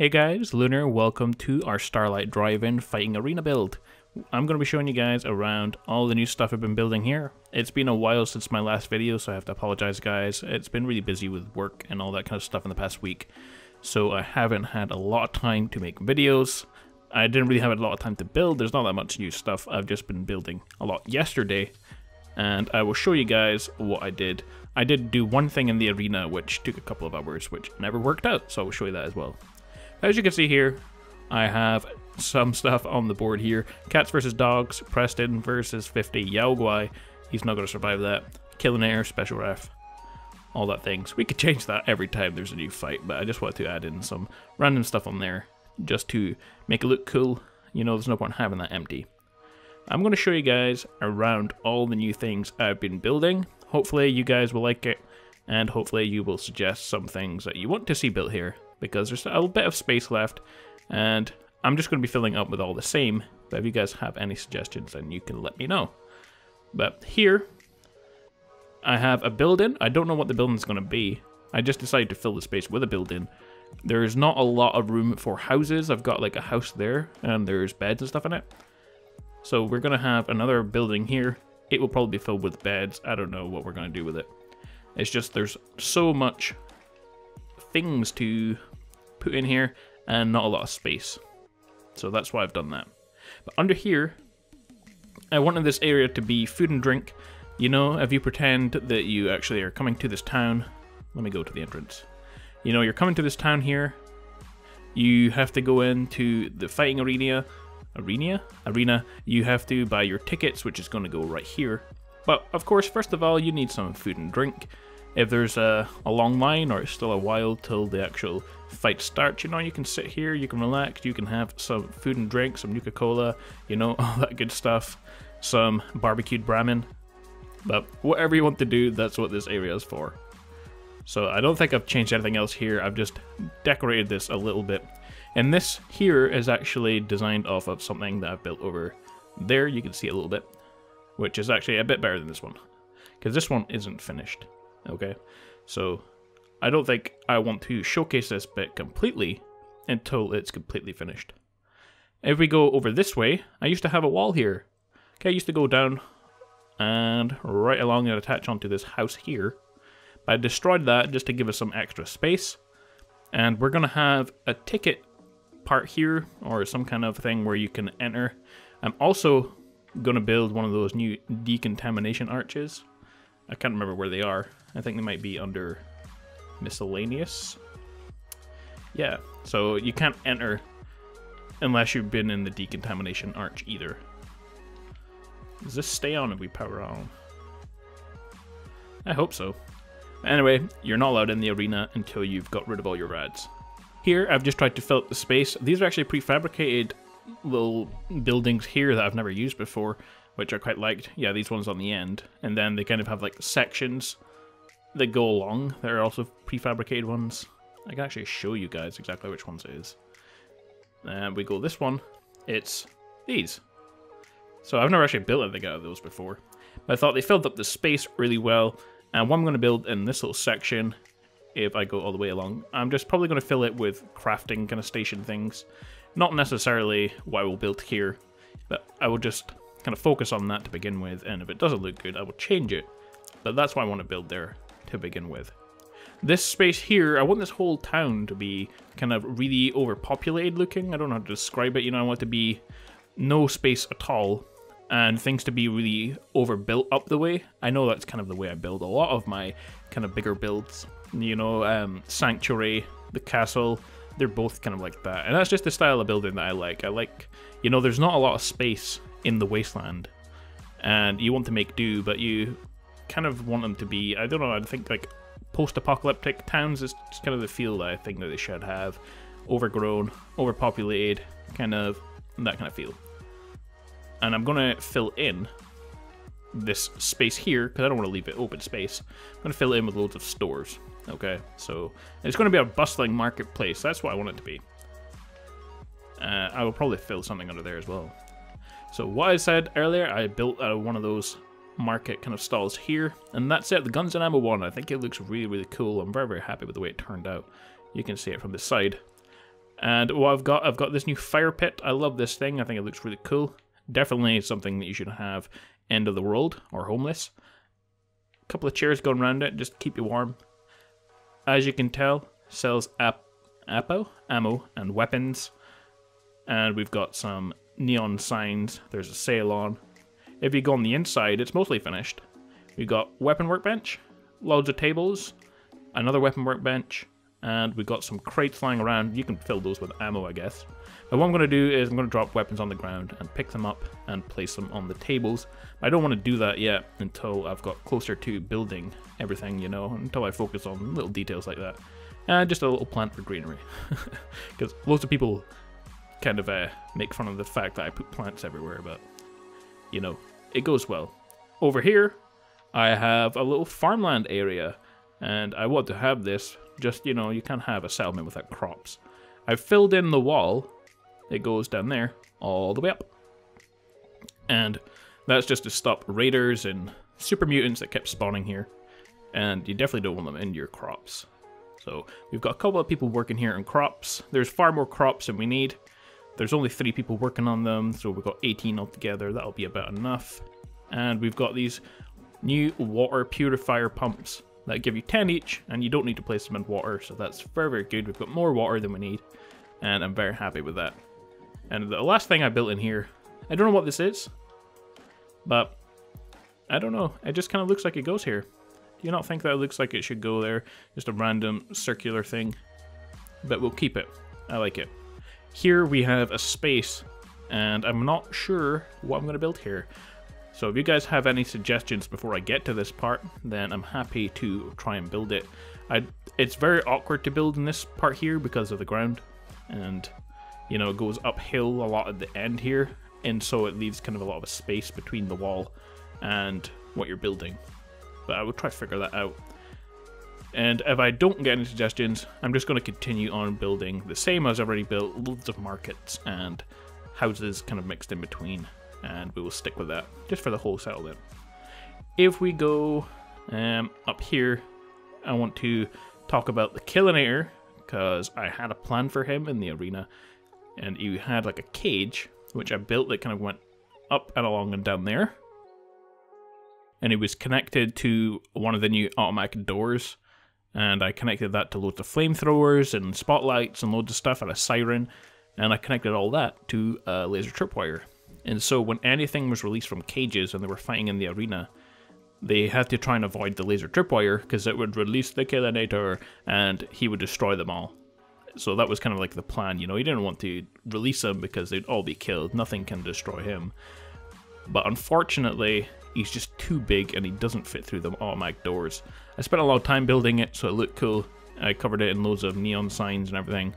Hey guys, Lunar, welcome to our Starlight Drive In fighting arena build. I'm going to be showing you guys around all the new stuff I've been building here. It's been a while since my last video, so I have to apologize guys. It's been really busy with work and all that kind of stuff in the past week, so I haven't had a lot of time to make videos. I didn't really have a lot of time to build. There's not that much new stuff. I've just been building a lot yesterday, and I will show you guys what I did. I did do one thing in the arena which took a couple of hours, which never worked out, so I will show you that as well. As you can see here, I have some stuff on the board here. Cats versus dogs, Preston versus 50, Yao Guai, he's not going to survive that. Killin Air, special ref, all that things. We could change that every time there's a new fight, but I just wanted to add in some random stuff on there just to make it look cool. You know, there's no point having that empty. I'm going to show you guys around all the new things I've been building. Hopefully you guys will like it, and hopefully you will suggest some things that you want to see built here, because there's a little bit of space left, and I'm just going to be filling up with all the same, but if you guys have any suggestions, then you can let me know. But here, I have a building. I don't know what the building's going to be. I just decided to fill the space with a building. There's not a lot of room for houses. I've got like a house there, and there's beds and stuff in it. So we're going to have another building here. It will probably be filled with beds. I don't know what we're going to do with it. It's just there's so much things to put in here and not a lot of space, so that's why I've done that. But under here, I wanted this area to be food and drink. You know, if you pretend that you actually are coming to this town, let me go to the entrance. You know, you're coming to this town here, you have to go into the fighting arena, you have to buy your tickets, which is going to go right here. But of course, first of all, you need some food and drink. If there's a long line or it's still a while till the actual fight starts, you know, you can sit here, you can relax, you can have some food and drink, some Nuka-Cola, you know, all that good stuff, some barbecued Brahmin. But whatever you want to do, that's what this area is for. So I don't think I've changed anything else here, I've just decorated this a little bit. And this here is actually designed off of something that I've built over there, you can see a little bit, which is actually a bit better than this one, because this one isn't finished. Okay, so I don't think I want to showcase this bit completely until it's completely finished. If we go over this way, I used to have a wall here. Okay, I used to go down and right along and attach onto this house here. But I destroyed that just to give us some extra space. And we're going to have a ticket part here, or some kind of thing where you can enter. I'm also going to build one of those new decontamination arches. I can't remember where they are. I think they might be under miscellaneous. Yeah, so you can't enter unless you've been in the decontamination arch either. Does this stay on if we power on? I hope so. Anyway, you're not allowed in the arena until you've got rid of all your rads. Here, I've just tried to fill up the space. These are actually prefabricated little buildings here that I've never used before, which I quite liked. Yeah, these ones on the end. And then they kind of have like sections that go along. There are also prefabricated ones. I can actually show you guys exactly which ones it is. And we go this one. It's these. So I've never actually built anything out of those before. But I thought they filled up the space really well. And what I'm going to build in this little section, if I go all the way along, I'm just probably going to fill it with crafting kind of station things. Not necessarily what I will build here, but I will just kind of focus on that to begin with, and if it doesn't look good, I will change it. But that's what I want to build there to begin with. This space here, I want this whole town to be kind of really overpopulated looking. I don't know how to describe it, you know, I want it to be no space at all, and things to be really overbuilt up the way. I know that's kind of the way I build a lot of my kind of bigger builds. You know, Sanctuary, the castle, they're both kind of like that. And that's just the style of building that I like. I like, you know, there's not a lot of space in the wasteland, and you want to make do, but you kind of want them to be, I don't know, I think like post-apocalyptic towns is just kind of the feel that I think that they should have. Overgrown, overpopulated, kind of that kind of feel. And I'm going to fill in this space here, because I don't want to leave it open space. I'm going to fill it in with loads of stores. Okay, so it's going to be a bustling marketplace. That's what I want it to be. I will probably fill something under there as well. So what I said earlier, I built one of those market kind of stalls here, and that's it, the guns and ammo one. I think it looks really, really cool. I'm very, very happy with the way it turned out. You can see it from the side. And what I've got this new fire pit. I love this thing. I think it looks really cool. Definitely something that you should have end of the world or homeless. A couple of chairs going around it just to keep you warm. As you can tell, sells ammo and weapons. And we've got some neon signs. There's a sale on. If you go on the inside, it's mostly finished. We've got weapon workbench, loads of tables, another weapon workbench, and we've got some crates lying around. You can fill those with ammo, I guess. But what I'm going to do is I'm going to drop weapons on the ground and pick them up and place them on the tables. I don't want to do that yet until I've got closer to building everything, you know, until I focus on little details like that. And just a little plant for greenery. Because loads of people kind of make fun of the fact that I put plants everywhere, but, you know, it goes well. Over here, I have a little farmland area, and I want to have this, just, you know, you can't have a settlement without crops. I've filled in the wall. It goes down there, all the way up. And that's just to stop raiders and super mutants that kept spawning here. And you definitely don't want them in your crops. So we've got a couple of people working here on crops. There's far more crops than we need. There's only 3 people working on them, so we've got 18 altogether. That'll be about enough. And we've got these new water purifier pumps that give you 10 each, and you don't need to place them in water, so that's very, very good. We've got more water than we need, and I'm very happy with that. And the last thing I built in here, I don't know what this is, but I don't know. It just kind of looks like it goes here. Do you not think that it looks like it should go there? Just a random circular thing, but we'll keep it. I like it. Here we have a space, and I'm not sure what I'm going to build here. So if you guys have any suggestions before I get to this part, then I'm happy to try and build it. It's very awkward to build in this part here because of the ground, and you know, it goes uphill a lot at the end here, and so it leaves kind of a lot of a space between the wall and what you're building. But I will try to figure that out. And if I don't get any suggestions, I'm just going to continue on building the same as I've already built, loads of markets and houses kind of mixed in between. And we will stick with that, just for the whole settlement. If we go up here, I want to talk about the Killin Air, because I had a plan for him in the arena, and he had like a cage, which I built that kind of went up and along and down there. And it was connected to one of the new automatic doors, and I connected that to loads of flamethrowers and spotlights and loads of stuff and a siren, and I connected all that to a laser tripwire. And so when anything was released from cages and they were fighting in the arena, they had to try and avoid the laser tripwire because it would release the Killin Air and he would destroy them all. So that was kind of like the plan, you know, he didn't want to release them because they'd all be killed, nothing can destroy him. But unfortunately, he's just too big and he doesn't fit through the automatic doors. I spent a lot of time building it so it looked cool. I covered it in loads of neon signs and everything,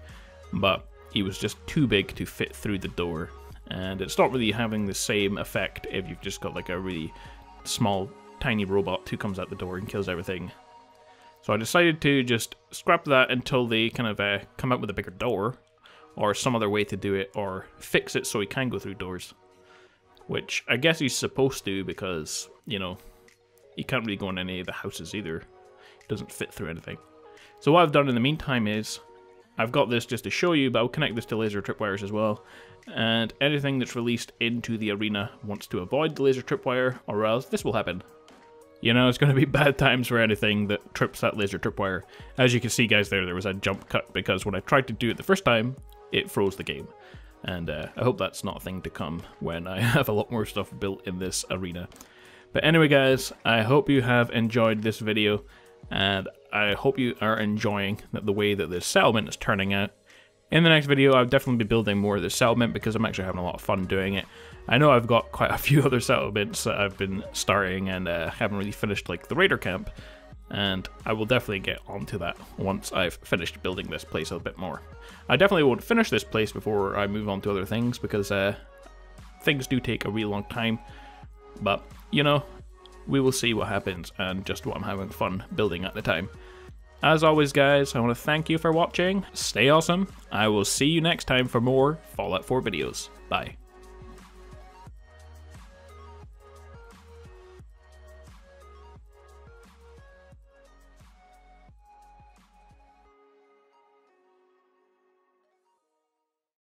but he was just too big to fit through the door. And it's not really having the same effect if you've just got like a really small, tiny robot who comes out the door and kills everything. So I decided to just scrap that until they kind of come out with a bigger door, or some other way to do it, or fix it so he can go through doors. Which I guess he's supposed to, because, you know, he can't really go in any of the houses either. He doesn't fit through anything. So what I've done in the meantime is, I've got this just to show you, but I'll connect this to laser tripwires as well. And anything that's released into the arena wants to avoid the laser tripwire, or else this will happen. You know, it's going to be bad times for anything that trips that laser tripwire. As you can see, guys, there was a jump cut, because when I tried to do it the first time, it froze the game. And I hope that's not a thing to come when I have a lot more stuff built in this arena. But anyway, guys, I hope you have enjoyed this video, and I hope you are enjoying the way that this settlement is turning out. In the next video, I'll definitely be building more of this settlement because I'm actually having a lot of fun doing it. I know I've got quite a few other settlements that I've been starting and haven't really finished, like the Raider Camp, and I will definitely get onto that once I've finished building this place a bit more. I definitely won't finish this place before I move on to other things because things do take a really long time, but, you know, we will see what happens and just what I'm having fun building at the time. As always, guys, I want to thank you for watching. Stay awesome. I will see you next time for more Fallout 4 videos. Bye.